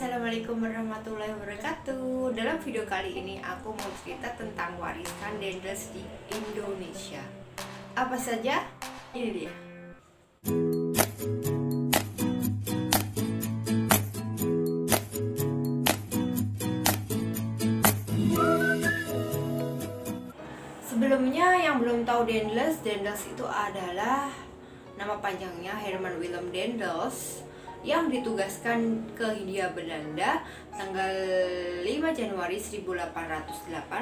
Assalamualaikum warahmatullahi wabarakatuh. Dalam video kali ini aku mau cerita tentang warisan Dendels di Indonesia. Apa saja? Ini dia. Sebelumnya yang belum tahu Dendels itu adalah nama panjangnya Herman Willem Dendels yang ditugaskan ke Hindia Belanda tanggal 5 Januari 1808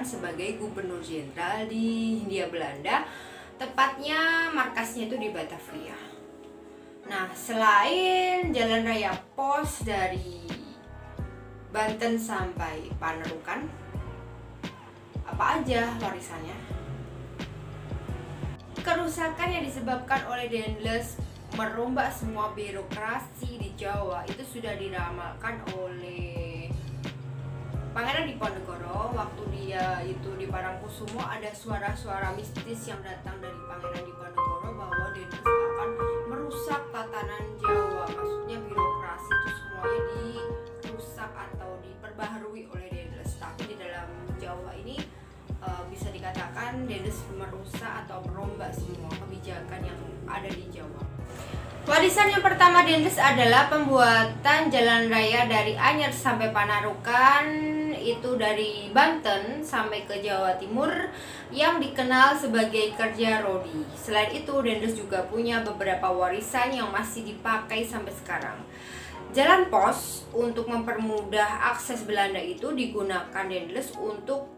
sebagai gubernur jenderal di Hindia Belanda, tepatnya markasnya itu di Batavia. Nah, selain jalan raya pos dari Banten sampai Panarukan, apa aja warisannya? Kerusakan yang disebabkan oleh Dendels merombak semua birokrasi di Jawa itu sudah diramalkan oleh Pangeran Diponegoro. Waktu dia itu di Parangkusumo, ada suara-suara mistis yang datang dari Pangeran Diponegoro bahwa Dendels akan merusak tatanan Jawa. Maksudnya birokrasi itu semuanya dirusak atau diperbaharui oleh Dendels. Tapi di dalam Jawa ini bisa dikatakan Dendels merusak atau merombak semua kebijakan yang ada di Jawa. Warisan yang pertama Dendels adalah pembuatan jalan raya dari Anyer sampai Panarukan, itu dari Banten sampai ke Jawa Timur, yang dikenal sebagai kerja rodi. Selain itu, Dendels juga punya beberapa warisan yang masih dipakai sampai sekarang. Jalan pos untuk mempermudah akses Belanda itu digunakan Dendels untuk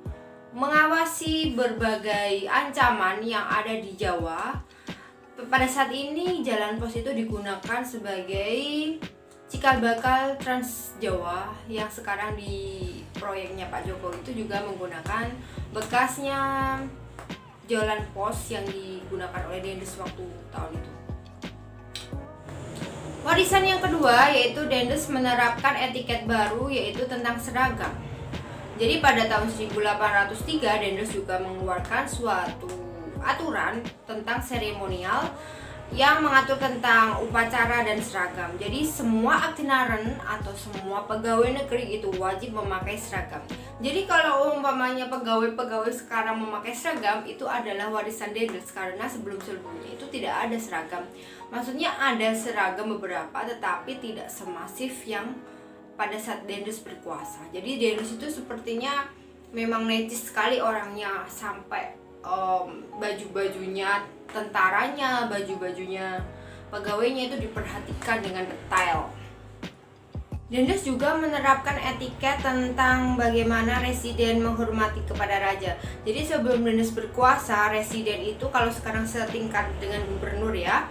mengawasi berbagai ancaman yang ada di Jawa. Pada saat ini jalan pos itu digunakan sebagai cikal bakal Trans Jawa, yang sekarang di proyeknya Pak Jokowi itu juga menggunakan bekasnya jalan pos yang digunakan oleh Dendels waktu tahun itu. Warisan yang kedua yaitu Dendels menerapkan etiket baru, yaitu tentang seragam. Jadi pada tahun 1803 Dendels juga mengeluarkan suatu aturan tentang seremonial yang mengatur tentang upacara dan seragam. Jadi semua aktinaren atau semua pegawai negeri itu wajib memakai seragam. Jadi kalau umpamanya pegawai-pegawai sekarang memakai seragam, itu adalah warisan Dendels, karena sebelum-sebelumnya itu tidak ada seragam. Maksudnya ada seragam beberapa, tetapi tidak semasif yang pada saat Dendels berkuasa. Jadi Dendels itu sepertinya memang necis sekali orangnya, sampai baju-bajunya tentaranya, baju-bajunya pegawainya itu diperhatikan dengan detail. Dendels juga menerapkan etiket tentang bagaimana residen menghormati kepada raja. Jadi sebelum Dendels berkuasa, residen itu kalau sekarang setingkat dengan gubernur ya,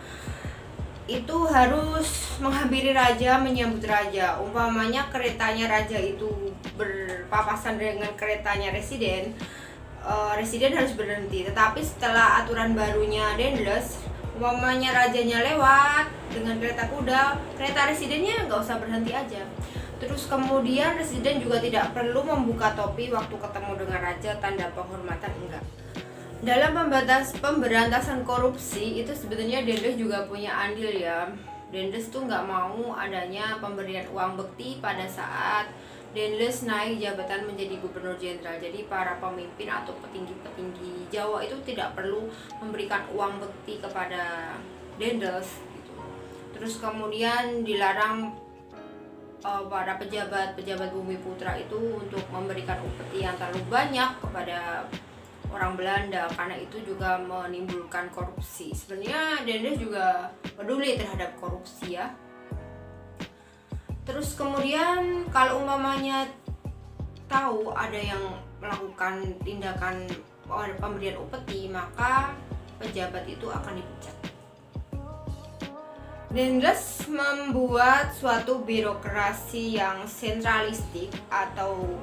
itu harus menghampiri raja, menyambut raja. Umpamanya keretanya raja itu berpapasan dengan keretanya residen, residen harus berhenti. Tetapi setelah aturan barunya Dendels, umpamanya rajanya lewat dengan kereta kuda, kereta residennya nggak usah berhenti aja. Terus kemudian residen juga tidak perlu membuka topi waktu ketemu dengan raja, tanda penghormatan enggak. Dalam pemberantasan korupsi itu sebenarnya Dendels juga punya andil ya. Dendels tuh nggak mau adanya pemberian uang bekti pada saat Dendels naik jabatan menjadi gubernur jenderal. Jadi para pemimpin atau petinggi-petinggi Jawa itu tidak perlu memberikan uang bekti kepada Dendels gitu. Terus kemudian dilarang para pejabat Bumi Putra itu untuk memberikan upeti yang terlalu banyak kepada orang Belanda, karena itu juga menimbulkan korupsi. Sebenarnya Dendels juga peduli terhadap korupsi ya. Terus kemudian kalau umpamanya tahu ada yang melakukan tindakan pemberian upeti, maka pejabat itu akan dipecat. Dendels membuat suatu birokrasi yang sentralistik atau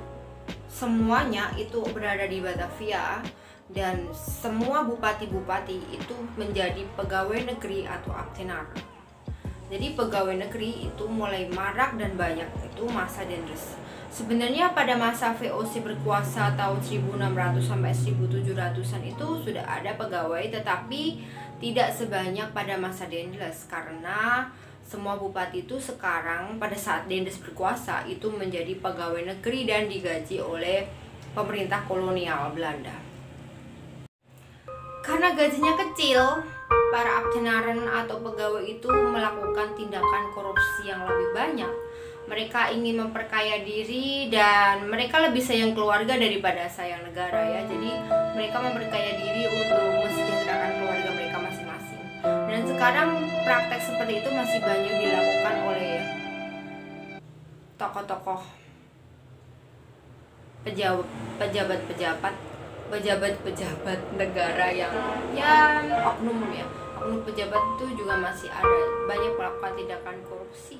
semuanya itu berada di Batavia, dan semua bupati-bupati itu menjadi pegawai negeri atau aktinaren. Jadi pegawai negeri itu mulai marak dan banyak itu masa Dendels. Sebenarnya pada masa VOC berkuasa tahun 1600 sampai 1700-an itu sudah ada pegawai, tetapi tidak sebanyak pada masa Dendels, karena semua bupati itu sekarang pada saat Dendels berkuasa itu menjadi pegawai negeri dan digaji oleh pemerintah kolonial Belanda. Karena gajinya kecil, para ambtenaren atau pegawai itu melakukan tindakan korupsi yang lebih banyak. Mereka ingin memperkaya diri dan mereka lebih sayang keluarga daripada sayang negara ya. Jadi mereka memperkaya diri untuk mensejahterakan keluarga mereka masing-masing. Dan sekarang praktek seperti itu masih banyak dilakukan oleh tokoh-tokoh pejabat-pejabat negara yang oknum pejabat itu juga masih ada banyak melakukan tindakan korupsi.